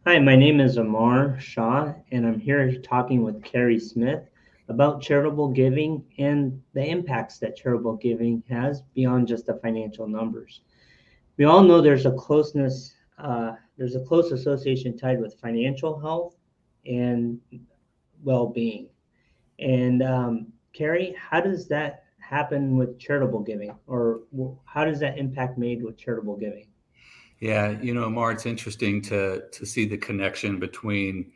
Hi, my name is Amar Shah, and I'm here talking with Cary Smith about charitable giving and the impacts that charitable giving has beyond just the financial numbers. We all know there's a close association tied with financial health and well-being. And Cary, how does that happen with charitable giving, or how does that impact made with charitable giving? Yeah, Amar, it's interesting to see the connection between,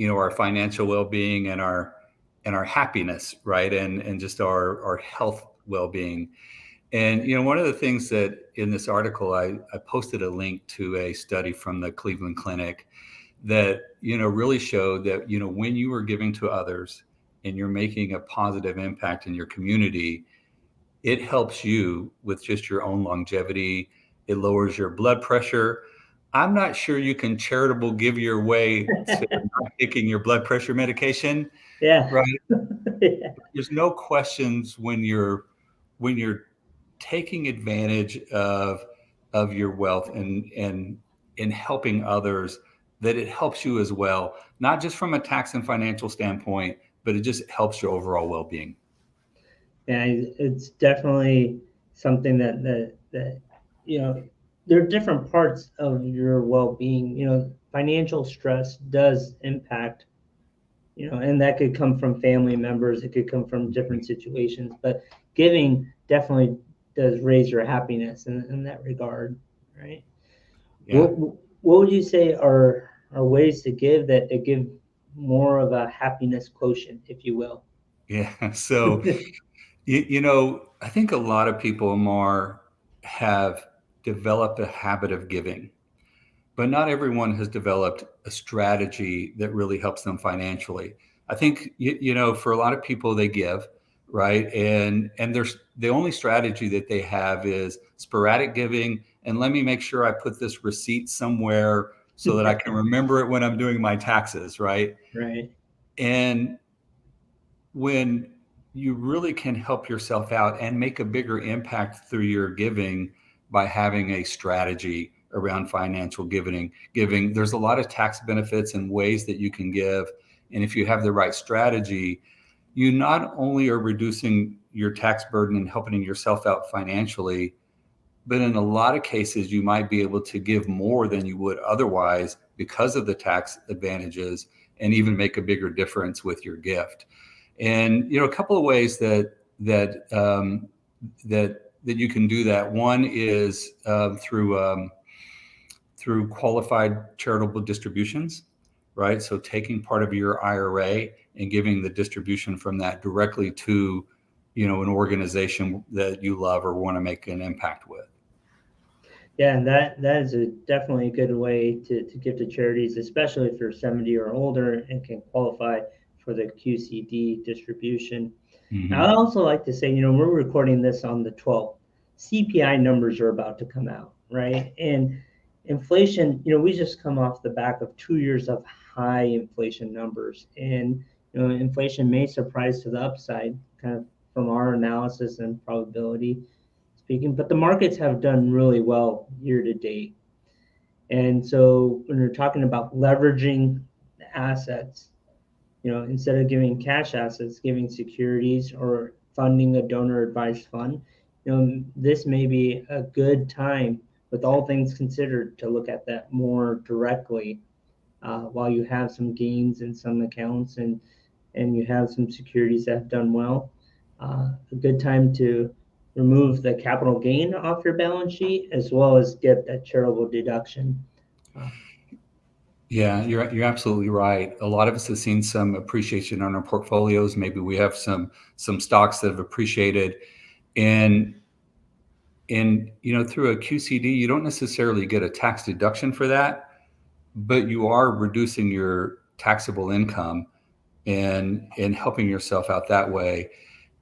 our financial well-being and our happiness, right? And just our health well-being. And one of the things that in this article I posted a link to a study from the Cleveland Clinic that really showed that when you are giving to others and you're making a positive impact in your community, it helps you with just your own longevity. It lowers your blood pressure. I'm not sure you can charitable give your way to not taking your blood pressure medication, Yeah. right? There's no questions when you're taking advantage of your wealth and helping others, that it helps you as well, not just from a tax and financial standpoint, but it just helps your overall well-being. Yeah, it's definitely something that there are different parts of your well-being. Financial stress does impact, and that could come from family members, it could come from different situations, but giving definitely does raise your happiness in that regard, right? Yeah. What would you say are ways to give that give more of a happiness quotient, if you will? Yeah. So I think a lot of people, Amar, have developed a habit of giving, but not everyone has developed a strategy that really helps them financially. I think, for a lot of people, they give, right? And there's the only strategy that they have is sporadic giving. And let me make sure I put this receipt somewhere so that I can remember it when I'm doing my taxes, right? Right. And when you really can help yourself out and make a bigger impact through your giving by having a strategy around financial giving, there's a lot of tax benefits and ways that you can give. And if you have the right strategy, you not only are reducing your tax burden and helping yourself out financially, but in a lot of cases you might be able to give more than you would otherwise because of the tax advantages, and even make a bigger difference with your gift. And a couple of ways that you can do that. One is through qualified charitable distributions, right? So taking part of your IRA and giving the distribution from that directly to an organization that you love or want to make an impact with. Yeah, and that is definitely a good way to give to charities, especially if you're 70 or older and can qualify for the QCD distribution. Now, I'd Hmm. also like to say, we're recording this on the 12th. CPI numbers are about to come out, right? And inflation, we just come off the back of 2 years of high inflation numbers. And, inflation may surprise to the upside, kind of from our analysis and probability speaking, but the markets have done really well year to date. And so when you're talking about leveraging the assets, instead of giving cash assets, giving securities or funding a donor advised fund, this may be a good time, with all things considered, to look at that more directly while you have some gains in some accounts and you have some securities that have done well. A good time to remove the capital gain off your balance sheet as well as get that charitable deduction. Uh, Yeah, you're absolutely right. A lot of us have seen some appreciation on our portfolios. Maybe we have some stocks that have appreciated, and through a QCD, you don't necessarily get a tax deduction for that, but you are reducing your taxable income and helping yourself out that way.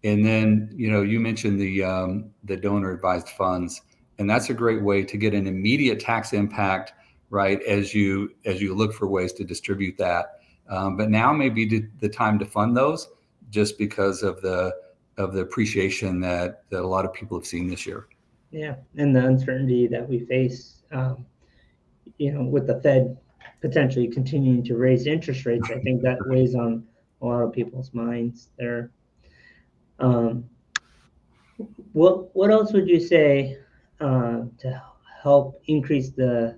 And then you mentioned the donor advised funds, and that's a great way to get an immediate tax impact, right? As you look for ways to distribute that. But now may be the time to fund those, just because of the appreciation that a lot of people have seen this year. yeah, and the uncertainty that we face, with the Fed. potentially continuing to raise interest rates. I think that weighs on a lot of people's minds there. Um, what else would you say to help increase the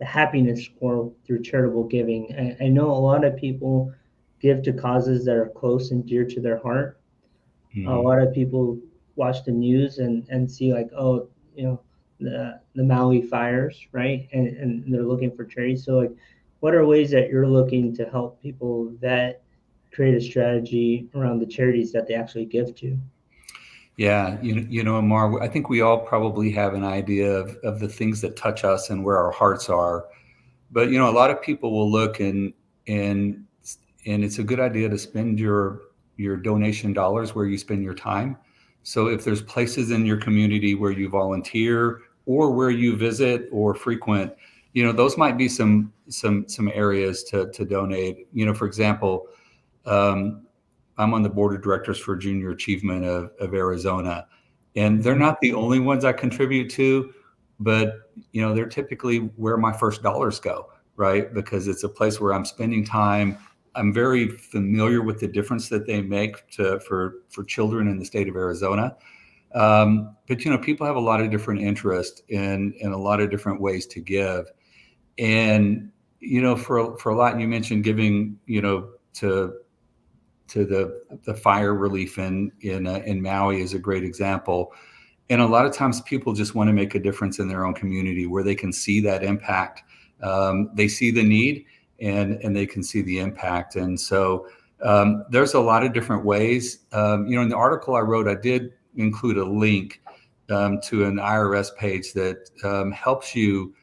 happiness score through charitable giving? I know a lot of people give to causes that are close and dear to their heart. A lot of people watch the news and see like, oh, the Maui fires, right? And they're looking for charities. So like, what are ways that you're looking to help people that create a strategy around the charities that they actually give to? Yeah, Amar, I think we all probably have an idea of the things that touch us and where our hearts are. But a lot of people will look and it's a good idea to spend your donation dollars where you spend your time. So if there's places in your community where you volunteer or where you visit or frequent, those might be some areas to donate. For example, um, I'm on the board of directors for Junior Achievement of Arizona, and they're not the only ones I contribute to, but they're typically where my first dollars go, right? Because it's a place where I'm spending time. I'm very familiar with the difference that they make for children in the state of Arizona. But people have a lot of different interests and a lot of different ways to give, and for a lot, you mentioned giving, to the fire relief in Maui is a great example. And a lot of times people just want to make a difference in their own community where they can see that impact. They see the need and they can see the impact. And so there's a lot of different ways. In the article I wrote, I did include a link to an IRS page that helps you,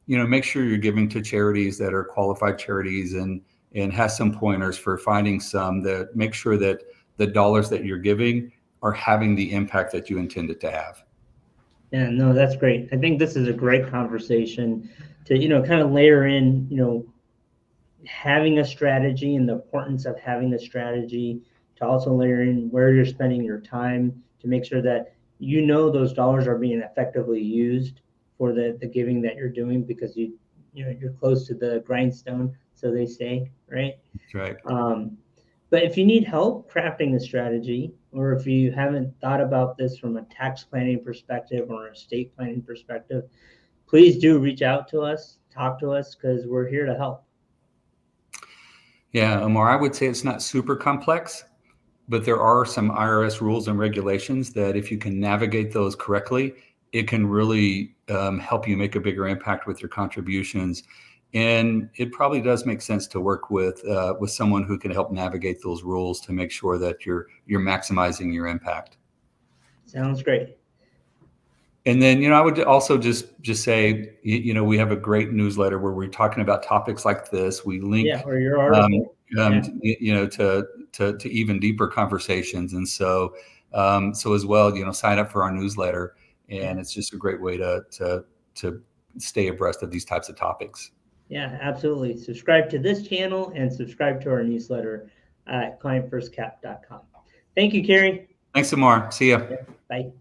make sure you're giving to charities that are qualified charities and has some pointers for finding some that make sure that the dollars that you're giving are having the impact that you intended to have. Yeah, no, that's great. I think this is a great conversation to, kind of layer in, having a strategy and the importance of having a strategy, to also layer in where you're spending your time to make sure that those dollars are being effectively used for the giving that you're doing, because you're close to the grindstone, so they say, right? That's right. But if you need help crafting the strategy, or if you haven't thought about this from a tax planning perspective or a estate planning perspective, please do reach out to us, talk to us, because we're here to help. Yeah, Amar, I would say it's not super complex, but there are some IRS rules and regulations that if you can navigate those correctly, it can really help you make a bigger impact with your contributions. And it probably does make sense to work with someone who can help navigate those rules to make sure that you're maximizing your impact. Sounds great. And then, I would also just say, we have a great newsletter where we're talking about topics like this. We link, Or your article. to even deeper conversations. And so as well, sign up for our newsletter, and it's just a great way to stay abreast of these types of topics. Yeah, absolutely. Subscribe to this channel and subscribe to our newsletter at clientfirstcap.com. Thank you, Cary. Thanks, Amar. See ya. Yeah, bye.